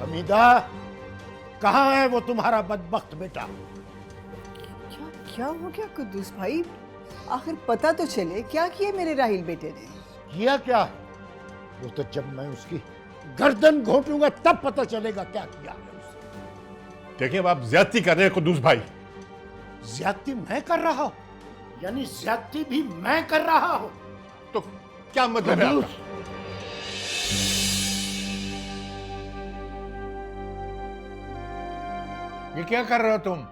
हमीदा, कहाँ है वो तुम्हारा बदबख्त बेटा? क्या क्या हो गया कुद्दूस भाई? आखिर पता तो चले क्या किया मेरे राहिल बेटे ने। किया क्या? वो तो जब मैं उसकी गर्दन घोटूंगा तब पता चलेगा क्या किया है उसने। देखिए अब आप ज्यादती कर रहे हैं कुद्दूस भाई। ज्यादती मैं कर रहा हूं? यानी ज्यादती भी मैं कर रहा हूं? तो क्या मतलब है आपका? ये क्या कर रहे हो तुम?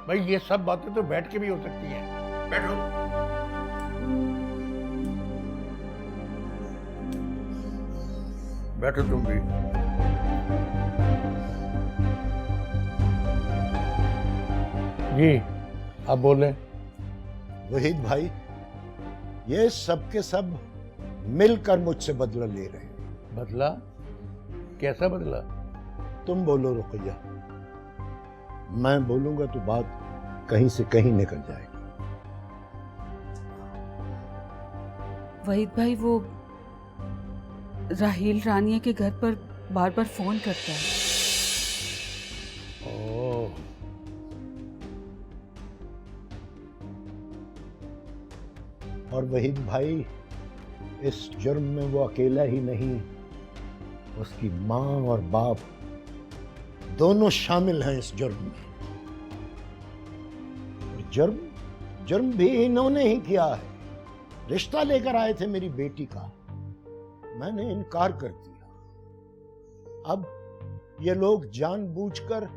भाई ये सब बातें तो बैठ के भी हो सकती हैं। बैठो। बैठो तुम भी। जी आप बोलें। वहीद भाई, ये सब के सब मिलकर मुझसे बदला ले रहे हैं। बदला? कैसा बदला? तुम बोलो रुकैया, मैं बोलूंगा तो बात कहीं से कहीं निकल जाएगी। वहीद भाई, वो राहील रानिया के घर पर बार बार फोन करता है। ओह, और वहीद भाई, इस जुर्म में वो अकेला ही नहीं, उसकी माँ और बाप दोनों शामिल हैं इस जुर्म में। और जुर्म भी इन्होंने ही किया है। रिश्ता लेकर आए थे मेरी बेटी का, मैंने इनकार कर दिया। अब ये लोग जानबूझकर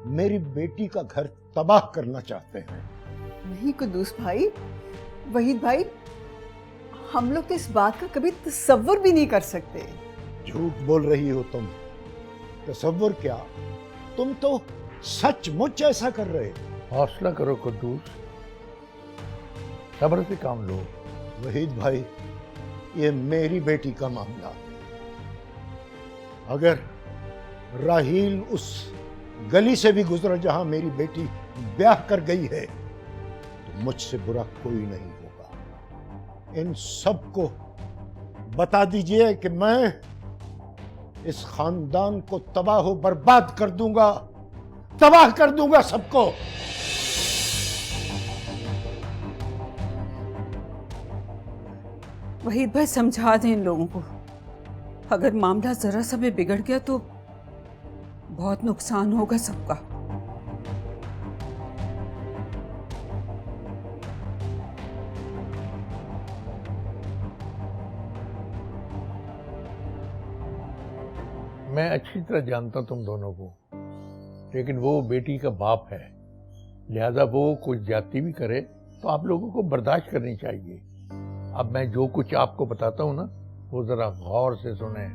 मेरी बेटी का घर तबाह करना चाहते हैं। नहीं कुद्दूस भाई, वहीद भाई, हम लोग तो इस बात का कभी तसव्वुर भी नहीं कर सकते। झूठ बोल रही हो तुम। तसव्वुर क्या, तुम तो सचमुच ऐसा कर रहे हो। हौसला करो कुद्दूस, सब्र से काम लो। वहीद भाई, ये मेरी बेटी का मामला है। अगर राहील उस गली से भी गुजरा जहां मेरी बेटी ब्याह कर गई है तो मुझसे बुरा कोई नहीं होगा। इन सबको बता दीजिए कि मैं इस खानदान को तबाह बर्बाद कर दूंगा, तबाह कर दूंगा सबको। वहीद भाई, समझा दें इन लोगों को, अगर मामला जरा सा भी बिगड़ गया तो बहुत नुकसान होगा सबका। मैं अच्छी तरह जानता हूं तुम दोनों को, लेकिन वो बेटी का बाप है, लिहाजा वो कुछ ज्यादती भी करे तो आप लोगों को बर्दाश्त करनी चाहिए। अब मैं जो कुछ आपको बताता हूं ना, वो जरा गौर से सुने।